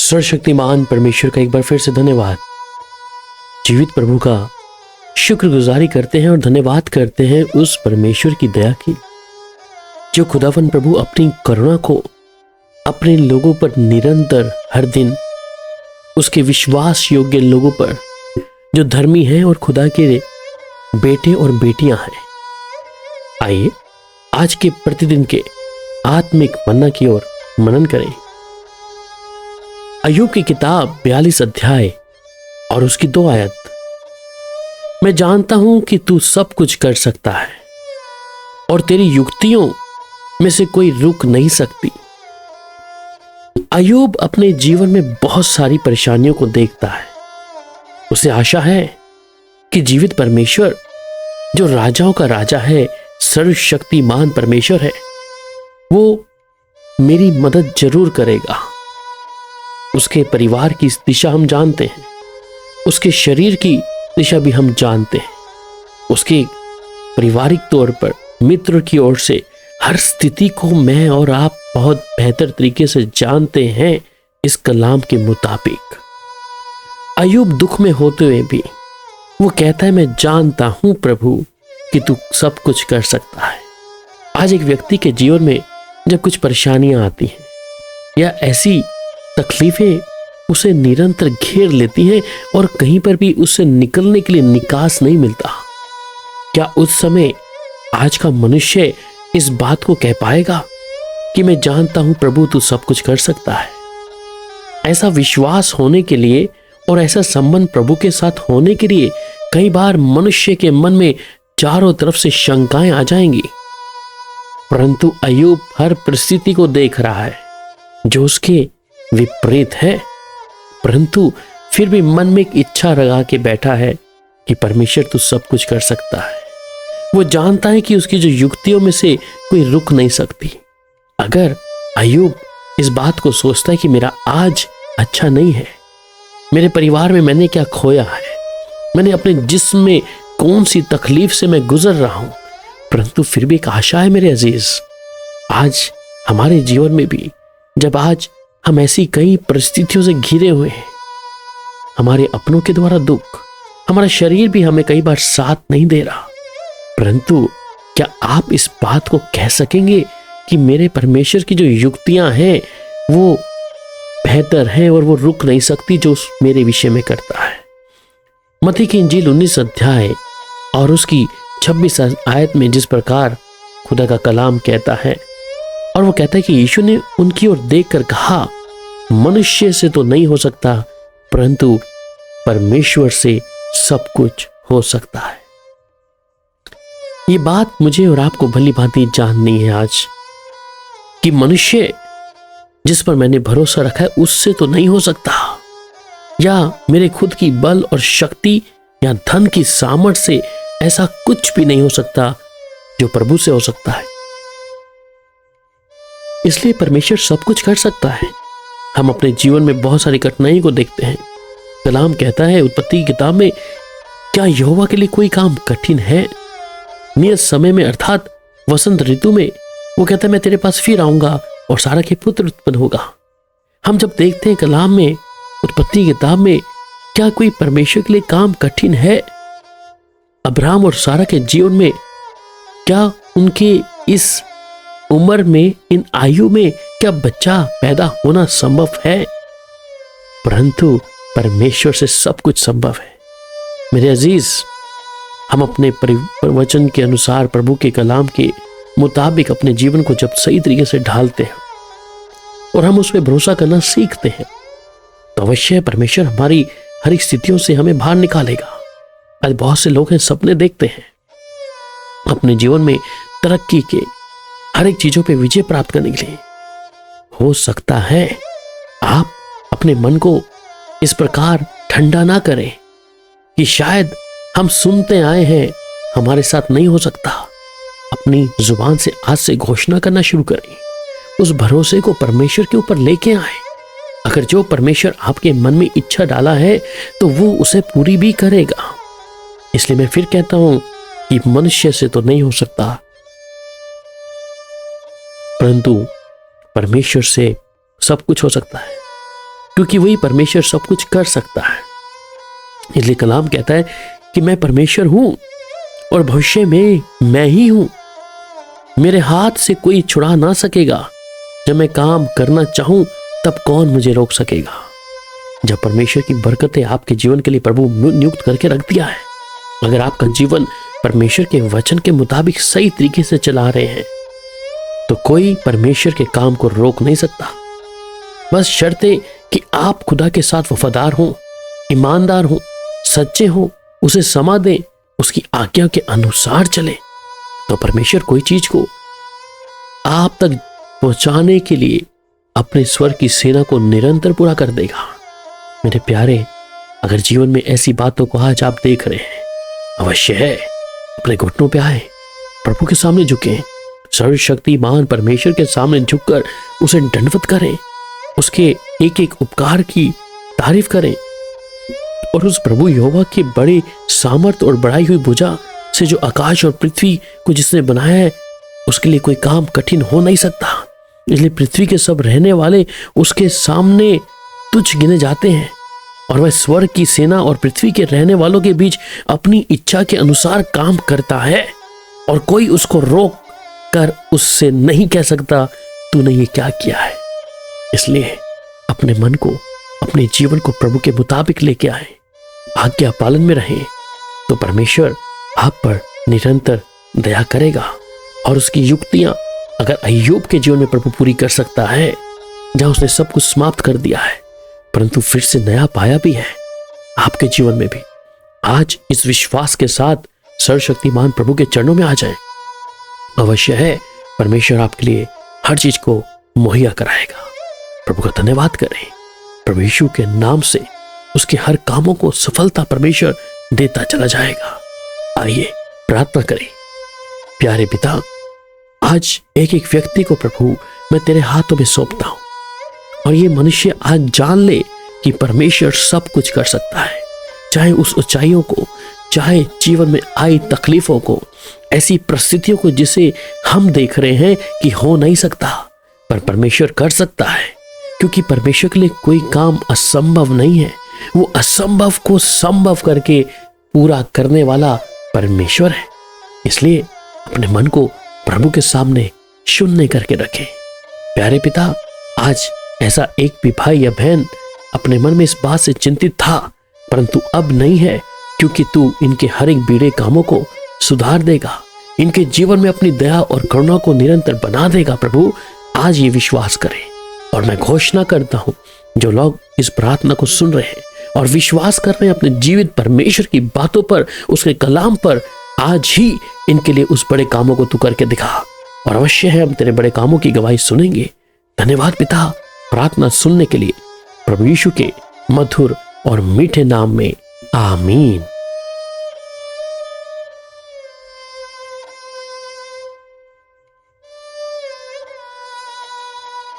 सर्वशक्तिमान परमेश्वर का एक बार फिर से धन्यवाद। जीवित प्रभु का शुक्रगुजारी करते हैं और धन्यवाद करते हैं उस परमेश्वर की दया की, जो खुदावन प्रभु अपनी करुणा को अपने लोगों पर निरंतर हर दिन उसके विश्वास योग्य लोगों पर, जो धर्मी हैं और खुदा के बेटे और बेटियां हैं। आइए आज के प्रतिदिन के आत्मिक मन्ना की ओर मनन करें। अय्यूब की किताब 42 अध्याय और उसकी 2 आयत। मैं जानता हूं कि तू सब कुछ कर सकता है और तेरी युक्तियों में से कोई रुक नहीं सकती। अय्यूब अपने जीवन में बहुत सारी परेशानियों को देखता है। उसे आशा है कि जीवित परमेश्वर, जो राजाओं का राजा है, सर्वशक्तिमान परमेश्वर है, वो मेरी मदद जरूर करेगा। उसके परिवार की दिशा हम जानते हैं, उसके शरीर की दिशा भी हम जानते हैं। उसके पारिवारिक तौर पर मित्र की ओर से हर स्थिति को मैं और आप बहुत बेहतर तरीके से जानते हैं। इस कलाम के मुताबिक अय्यूब दुख में होते हुए भी वो कहता है, मैं जानता हूं प्रभु कि तू सब कुछ कर सकता है। आज एक व्यक्ति के जीवन में जब कुछ परेशानियां आती हैं या ऐसी तकलीफें उसे निरंतर घेर लेती हैं और कहीं पर भी उससे निकलने के लिए निकास नहीं मिलता, क्या उस समय आज का मनुष्य इस बात को कह पाएगा कि मैं जानता हूं प्रभु तू सब कुछ कर सकता है? ऐसा विश्वास होने के लिए और ऐसा संबंध प्रभु के साथ होने के लिए कई बार मनुष्य के मन में चारों तरफ से शंकाएं आ जाएंगी, परंतु अय्यूब हर परिस्थिति को देख रहा है जो उसके विपरीत है, परंतु फिर भी मन में एक इच्छा लगा के बैठा है कि परमेश्वर तू सब कुछ कर सकता है। वो जानता है कि उसकी जो युक्तियों में से कोई रुक नहीं सकती। अगर अय्यूब इस बात को सोचता है कि मेरा आज अच्छा नहीं है, मेरे परिवार में मैंने क्या खोया है, मैंने अपने जिस्म में कौन सी तकलीफ से मैं गुजर रहा हूं, परंतु फिर भी एक आशा है मेरे अजीज। आज हमारे जीवन में भी जब आज हम ऐसी कई परिस्थितियों से घिरे हुए हैं, हमारे अपनों के द्वारा दुख, हमारा शरीर भी हमें कई बार साथ नहीं दे रहा, परंतु क्या आप इस बात को कह सकेंगे कि मेरे परमेश्वर की जो युक्तियां हैं वो बेहतर हैं और वो रुक नहीं सकती जो मेरे विषय में करता है? मत्ती की इंजील 19 अध्याय और उसकी 26 आयत में जिस प्रकार खुदा का कलाम कहता है, और वो कहता है कि यीशु ने उनकी ओर देखकर कहा, मनुष्य से तो नहीं हो सकता, परंतु परमेश्वर से सब कुछ हो सकता है। ये बात मुझे और आपको भली भांति जाननी है आज कि मनुष्य जिस पर मैंने भरोसा रखा है उससे तो नहीं हो सकता, या मेरे खुद की बल और शक्ति या धन की सामर्थ्य से ऐसा कुछ भी नहीं हो सकता जो प्रभु से हो सकता है। इसलिए परमेश्वर सब कुछ कर सकता है। हम अपने जीवन में बहुत सारी कठिनाई को देखते हैं। कलाम कहता है उत्पत्ति की किताब में, क्या यहोवा के लिए कोई काम कठिन है? नियत समय में अर्थात वसंत ऋतु में वो कहता है, मैं तेरे पास फिर आऊंगा और सारा के पुत्र उत्पन्न होगा। हम जब देखते हैं कलाम में, उत्पत्ति की किताब में, क्या कोई परमेश्वर के लिए काम कठिन है? अब्राहम और सारा के जीवन में क्या उनके इस उम्र में, इन आयु में क्या बच्चा पैदा होना संभव है? परंतु परमेश्वर से सब कुछ संभव है। मेरे अजीज, हम अपने वचन के अनुसार प्रभु के कलाम के मुताबिक अपने जीवन को जब सही तरीके से ढालते हैं और हम उस पर भरोसा करना सीखते हैं, तो अवश्य परमेश्वर हमारी हर एक स्थितियों से हमें बाहर निकालेगा। आज बहुत से लोग हैं, सपने देखते हैं अपने जीवन में तरक्की के, हर एक चीजों पे विजय प्राप्त करने के लिए। हो सकता है आप अपने मन को इस प्रकार ठंडा ना करें कि शायद हम सुनते आए हैं हमारे साथ नहीं हो सकता। अपनी जुबान से आज से घोषणा करना शुरू करें, उस भरोसे को परमेश्वर के ऊपर लेके आए। अगर जो परमेश्वर आपके मन में इच्छा डाला है तो वो उसे पूरी भी करेगा। इसलिए मैं फिर कहता हूं कि मनुष्य से तो नहीं हो सकता, परंतु परमेश्वर से सब कुछ हो सकता है। क्योंकि वही परमेश्वर सब कुछ कर सकता है। इसलिए कलाम कहता है कि मैं परमेश्वर हूं और भविष्य में मैं ही हूं, मेरे हाथ से कोई छुड़ा ना सकेगा। जब मैं काम करना चाहूं तब कौन मुझे रोक सकेगा। जब परमेश्वर की बरकतें आपके जीवन के लिए प्रभु नियुक्त करके रख दिया है, अगर आपका जीवन परमेश्वर के वचन के मुताबिक सही तरीके से चला रहे हैं तो कोई परमेश्वर के काम को रोक नहीं सकता। बस शर्त है कि आप खुदा के साथ वफादार हों, ईमानदार हों, सच्चे हों, उसे समा दें, उसकी आज्ञा के अनुसार चलें, तो परमेश्वर कोई चीज को आप तक पहुंचाने के लिए अपने स्वर्ग की सेना को निरंतर पूरा कर देगा। मेरे प्यारे, अगर जीवन में ऐसी बातों को आज आप देख रहे हैं, अवश्य है अपने घुटनों पे आए, प्रभु के सामने झुकें, सर्वशक्तिमान परमेश्वर के सामने झुककर उसे दंडवत करें, उसके एक एक उपकार की तारीफ करें और उस प्रभु यहोवा के बड़े सामर्थ और बढ़ाई हुई भुजा से जो आकाश और पृथ्वी को जिसने बनाया है, उसके लिए कोई काम कठिन हो नहीं सकता। इसलिए पृथ्वी के सब रहने वाले उसके सामने तुच्छ गिने जाते हैं और वह स्वर्ग की सेना और पृथ्वी के रहने वालों के बीच अपनी इच्छा के अनुसार काम करता है और कोई उसको रोक कर उससे नहीं कह सकता तूने ये क्या किया है। इसलिए अपने मन को, अपने जीवन को प्रभु के मुताबिक लेके आए, आज्ञा पालन में रहें, तो परमेश्वर आप पर निरंतर दया करेगा और उसकी युक्तियां अगर अय्यूब के जीवन में प्रभु पूरी कर सकता है, जहां उसने सब कुछ समाप्त कर दिया है परंतु फिर से नया पाया भी है, आपके जीवन में भी आज इस विश्वास के साथ सर्वशक्तिमान प्रभु के चरणों में आ जाएं। अवश्य है परमेश्वर आपके लिए हर चीज को मुहैया कराएगा। प्रभु का धन्यवाद करें। प्रभु यीशु के नाम से उसके हर कामों को सफलता परमेश्वर देता चला जाएगा। आइए प्रार्थना करें। प्यारे पिता, आज एक एक व्यक्ति को प्रभु मैं तेरे हाथों में सौंपता हूं और ये मनुष्य आज जान ले कि परमेश्वर सब कुछ कर सकता है, चाहे उस ऊंचाइयों को, चाहे जीवन में आई तकलीफों को, ऐसी परिस्थितियों को जिसे हम देख रहे हैं कि हो नहीं सकता, पर परमेश्वर कर सकता है, क्योंकि परमेश्वर के लिए कोई काम असंभव नहीं है। वो असंभव को संभव करके पूरा करने वाला परमेश्वर है। इसलिए अपने मन को प्रभु के सामने शून्य करके रखें। प्यारे पिता, आज ऐसा एक भी भाई या बहन अपने मन में इस बात से चिंतित था परंतु अब नहीं है, क्योंकि तू इनके हर एक बीड़े कामों को सुधार देगा, इनके जीवन में अपनी दया और करुणा को निरंतर बना देगा। प्रभु आज ये विश्वास करें और मैं घोषणा करता हूं, जो लोग इस प्रार्थना को सुन रहे हैं और विश्वास कर रहे हैं अपने जीवित परमेश्वर की बातों पर, उसके कलाम पर, आज ही इनके लिए उस बड़े कामों को तू करके दिखा और अवश्य है हम तेरे बड़े कामों की गवाही सुनेंगे। धन्यवाद पिता, प्रार्थना सुनने के लिए प्रभु यीशु के मधुर और मीठे नाम में, आमीन।